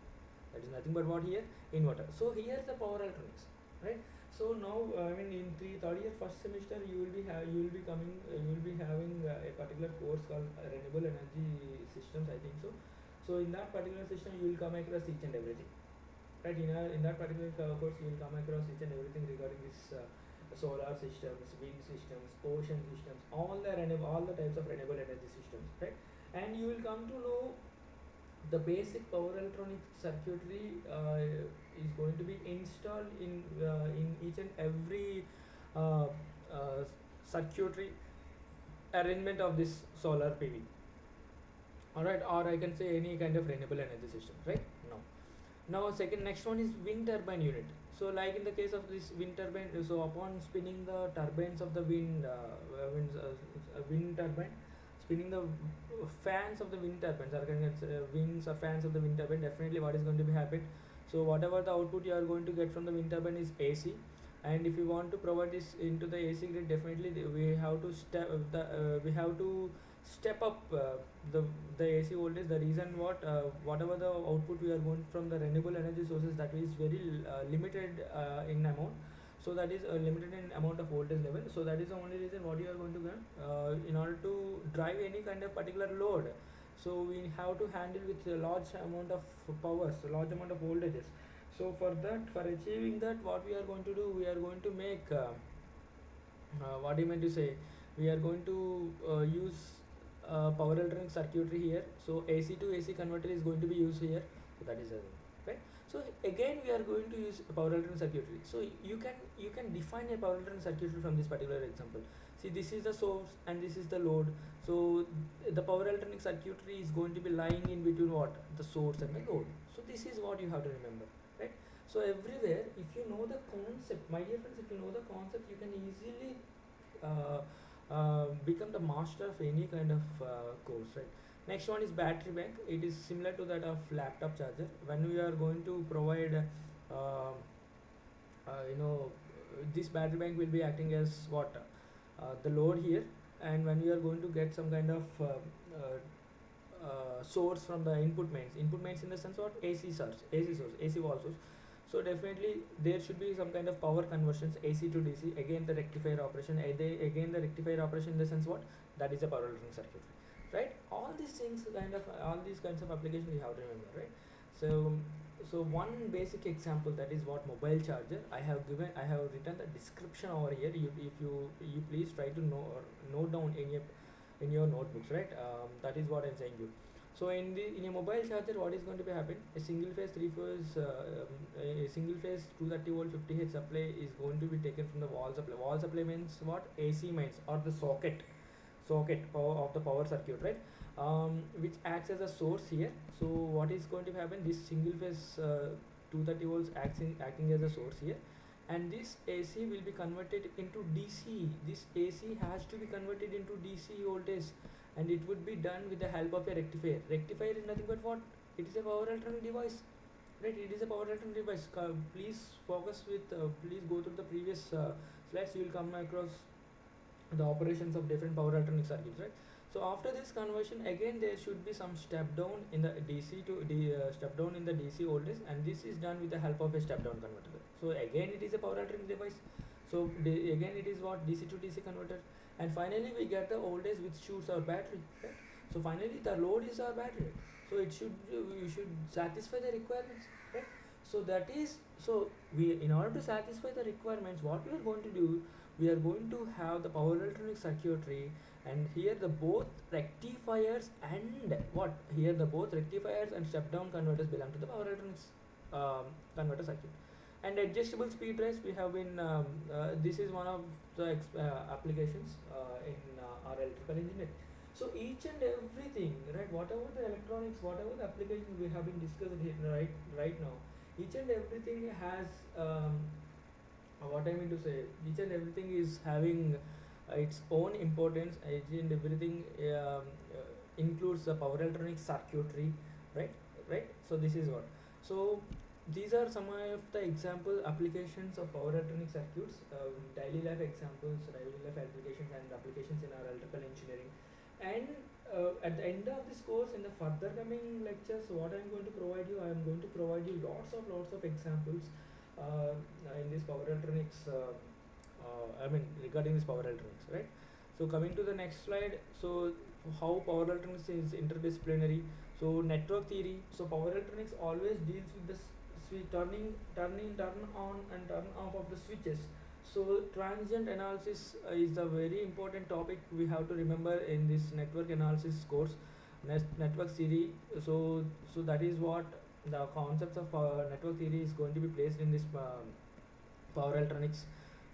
That is nothing but what here, inverter. So here the power electronics, right? So now I mean in third year first semester you will be you will be coming you will be having a particular course called renewable energy systems, I think so. So in that particular system you will come across each and everything, right? In that particular course you will come across each and everything regarding this solar systems, wind systems, ocean systems, all the types of renewable energy systems, right? And you will come to know the basic power electronic circuitry is going to be installed in each and every uh, uh, circuitry arrangement of this solar PV. All right, or I can say any kind of renewable energy system, right? No. Now second, next one is wind turbine unit. So like in the case of this wind turbine, so upon spinning the turbines of the wind turbine, spinning the fans of the wind turbines, or can winds or fans of the wind turbine, definitely what is going to be happen. So whatever the output you are going to get from the wind turbine is AC, and if you want to provide this into the AC grid, definitely we have to we have to step up the AC voltage. The reason what whatever the output we are going from the renewable energy sources, that is very limited in amount. So that is limited in amount of voltage level. So that is the only reason what you are going to get in order to drive any kind of particular load. So we have to handle with a large amount of powers, a large amount of voltages. So for that, for achieving that, what we are going to do, we are going to make what do you mean to say, we are going to use power electronic circuitry here. So AC to AC converter is going to be used here. So that is right. So again we are going to use power electronic circuitry. So you can define a power electronic circuitry from this particular example. See, this is the source and this is the load. So the power electronic circuitry is going to be lying in between what, the source and the load. So this is what you have to remember, right? So everywhere, if you know the concept, my dear friends, if you know the concept, you can easily become the master of any kind of course, right? Next one is battery bank. It is similar to that of laptop charger. When we are going to provide you know, this battery bank will be acting as what, the load here, and when we are going to get some kind of source from the input mains in the sense what, AC wall source. So definitely there should be some kind of power conversions, AC to DC. Again the rectifier operation, again the rectifier operation in the sense what, that is a power electronic circuitry, right? All these things kind of, all these kinds of applications you have to remember, right? So one basic example, that is what, mobile charger. I have written the description over here. If you please try to note down in your notebooks, right? That is what I'm saying you. So in a mobile charger, what is going to be happen? A single phase a single phase 230 volt 50 Hz supply is going to be taken from the wall supply. Wall supply means what? AC means, or the socket power of the power circuit, right? Which acts as a source here. So what is going to happen? This single phase 230 volts acting as a source here, and this AC will be converted into DC. This AC has to be converted into DC voltage, and it would be done with the help of a rectifier. Rectifier is nothing but what? It is a power electronic device, right? It is a power electronic device. Please focus with, please go through the previous slides. You will come across the operations of different power electronic circuits, right? So after this conversion, again there should be some step down in the DC to step down in the DC voltage, and this is done with the help of a step down converter. So again it is a power electronic device. So again it is what, DC to DC converter, and finally we get the voltage which shoots our battery, right? So finally the load is our battery. So it should, you should satisfy the requirements, right? So that is, so we, in order to satisfy the requirements, what we are going to do, we are going to have the power electronic circuitry, and here the both rectifiers and what, here the both rectifiers and step down converters belong to the power electronics converter circuit. And adjustable speed drives, we have been this is one of the applications in our electrical engineering. So each and everything, right, whatever the electronics, whatever the applications we have been discussed here, right now, each and everything has what I mean to say, each and everything is having its own importance. Each and everything includes the power electronic circuitry, right? Right. So this is what. So these are some of the example applications of power electronic circuits, daily life examples, daily life applications, and applications in our electrical engineering. And at the end of this course, in the further coming lectures, what I'm going to provide you, I'm going to provide you lots of examples in this power electronics. I mean, regarding this power electronics, right? So coming to the next slide. So how power electronics is interdisciplinary. So network theory. So power electronics always deals with the turning, turn on and turn off of the switches. So transient analysis is a very important topic we have to remember in this network analysis course, network theory. So that is what the concepts of network theory is going to be placed in this power electronics.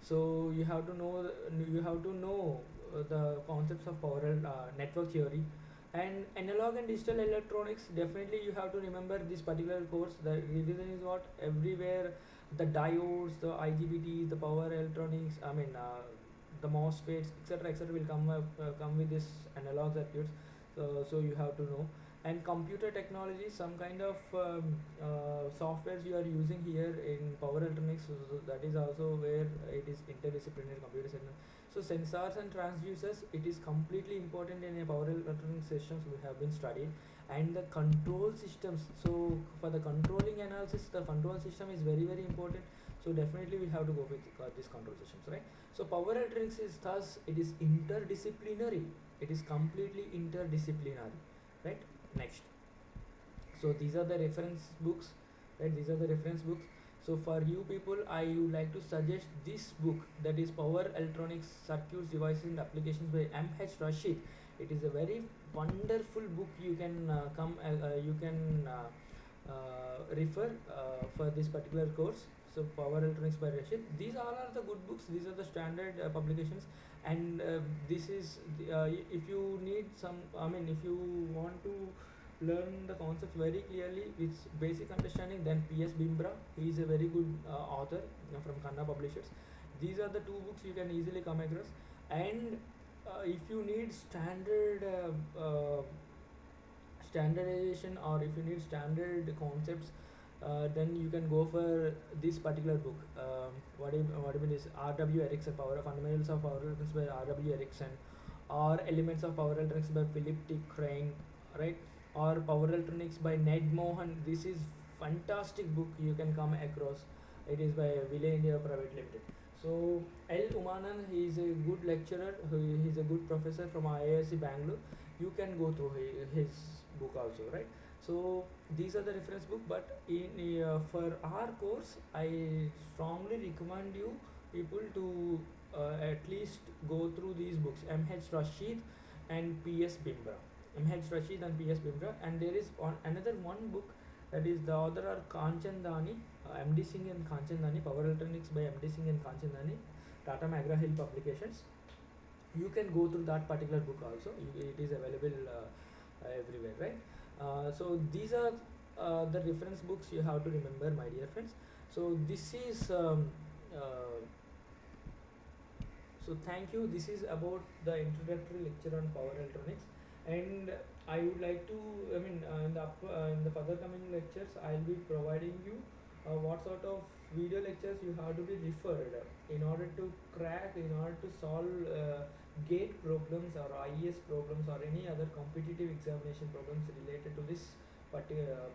So you have to know, the concepts of network theory, and analog and digital electronics. Definitely you have to remember this particular course. The reason is what, everywhere the diodes, the IGBTs, the power electronics, I mean the MOSFETs, etc., will come with this analog circuits. So you have to know. And computer technology, some kind of softwares you are using here in power electronics, so that is also where it is interdisciplinary computer science. So sensors and transducers, it is completely important in a power electronic sessions we have been studied. And the control systems, so for the controlling analysis, the control system is very important. So definitely we have to go with these control systems, right? So power electronics is thus, it is interdisciplinary, it is completely interdisciplinary, right? Next, so these are the reference books, right? These are the reference books. So for you people, I would like to suggest this book, that is Power Electronics Circuits, Devices and Applications by M.H. Rashid. It is a very wonderful book. You can refer for this particular course. So Power Electronics by Rashid. These all are the good books. These are the standard publications. And this is if you need some, I mean, if you want to learn the concepts very clearly with basic understanding, then P.S. Bimra, he is a very good author from Khanna Publishers. These are the two books you can easily come across. And if you need standardization, or if you need standard concepts, then you can go for this particular book. What I mean is R.W. Erickson, Fundamentals of Power Electronics by R.W. Erickson, or Elements of Power Electronics by Philip T. Crane, right? Or Power Electronics by Ned Mohan. This is fantastic book you can come across. It is by Ville India Private Limited. So L. Umanan, he is a good lecturer, he is a good professor from IISc Bangalore. You can go through his book also, right? So these are the reference book. But in for our course, I strongly recommend you people to at least go through these books, M.H. Rashid and P.S. Bimra. M.H. Rashid and P.S. Bimra. And there is another one book, that is the author are Kanchandani, M.D. Singh and Kanchandani, Power Electronics by M.D. Singh and Kanchandani, Tata McGraw Hill Publications. You can go through that particular book also. It is available everywhere, right? So these are the reference books you have to remember, my dear friends. So this is uh, so thank you. This is about the introductory lecture on power electronics, and I would like to, I mean, in the further coming lectures, I'll be providing you what sort of video lectures you have to be referred in order to crack, in order to solve gate problems or IES problems or any other competitive examination problems related to this particular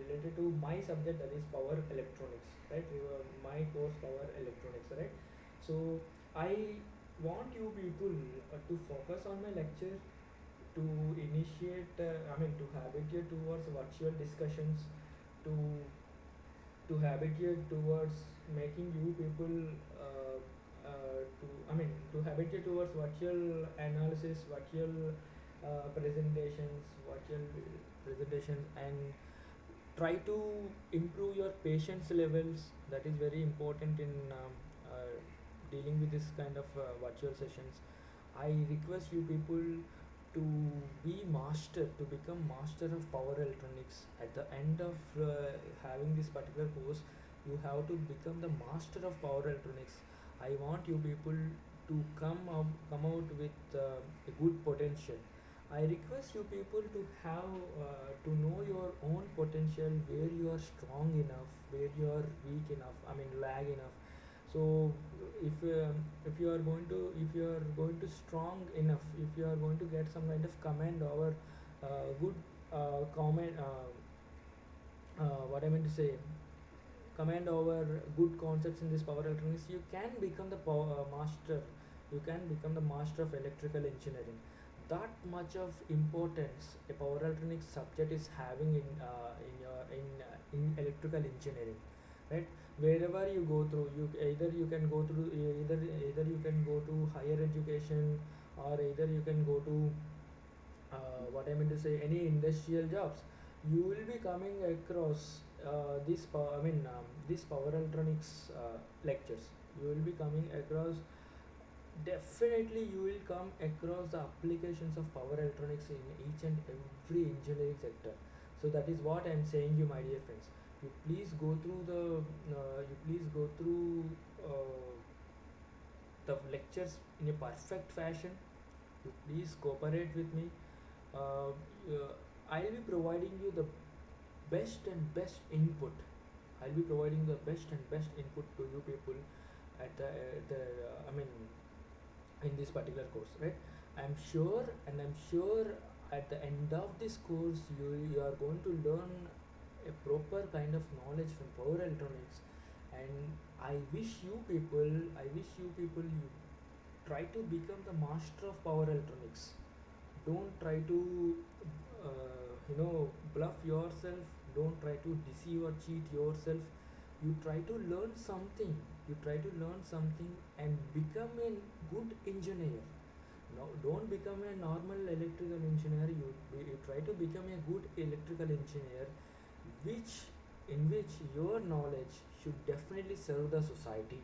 related to my subject, that is power electronics, right? My course power electronics, right? So I want you people to focus on my lecture, to initiate, I mean, to habituate towards virtual discussions, to habituate towards making you people to, I mean, to habituate towards virtual analysis, virtual presentations, and try to improve your patience levels. That is very important in dealing with this kind of virtual sessions. I request you people to be master, to become master of power electronics. At the end of having this particular course, you have to become the master of power electronics. I want you people to come out with a good potential. I request you people to have to know your own potential, where you are strong enough, where you are weak enough, I mean lag enough. So if you are going to, if you are going to strong enough, if you are going to get some kind of command over good comment what I mean to say, command over good concepts in this power electronics, you can become the master, you can become the master of electrical engineering. That much of importance a power electronics subject is having in electrical engineering, right? Wherever you go through, you either you can go through either you can go to higher education, or either you can go to what I mean to say, any industrial jobs. You will be coming across these power electronics lectures. You will be coming across, definitely you will come across the applications of power electronics in each and every engineering sector. So that is what I am saying you, my dear friends. You please go through the lectures in a perfect fashion. You please cooperate with me. uh, uh, I'll be providing you the best and best input. I'll be providing the best and best input to you people at the I mean, in this particular course, right? I'm sure at the end of this course, you are going to learn a proper kind of knowledge from power electronics. And I wish you people you try to become the master of power electronics. Don't try to bluff yourself. Don't try to deceive or cheat yourself. You try to learn something. You try to learn something and become a good engineer. No, don't become a normal electrical engineer. You try to become a good electrical engineer, which in which your knowledge should definitely serve the society.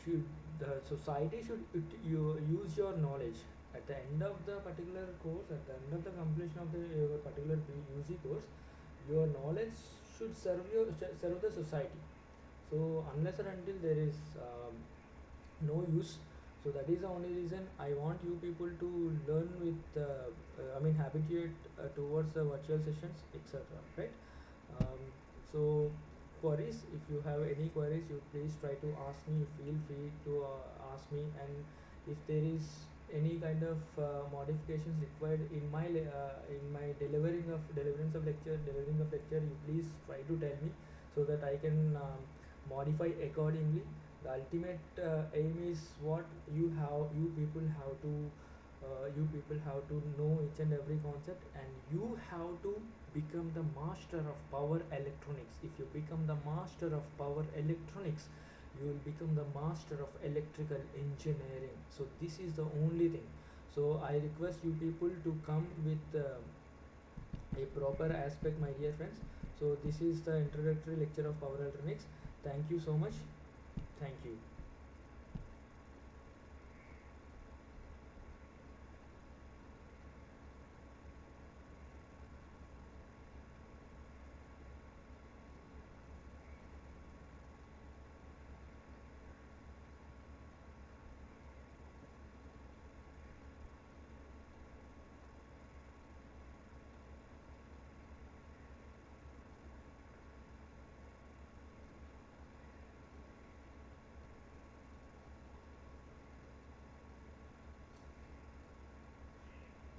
Should the society should you use your knowledge at the end of the particular course, at the end of the completion of the your particular UC course, your knowledge should serve the society. So unless or until there is no use, so that is the only reason I want you people to learn with I mean habituate towards the virtual sessions, etc., right? So queries, if you have any queries, you please try to ask me. Feel free to ask me. And if there is any kind of modifications required in my delivering of lecture, you please try to tell me, so that I can modify accordingly. The ultimate aim is what you people have to know each and every concept, and you have to become the master of power electronics. If you become the master of power electronics, you will become the master of electrical engineering. So this is the only thing. So I request you people to come with a proper aspect, my dear friends. So this is the introductory lecture of power electronics. Thank you so much. Thank you.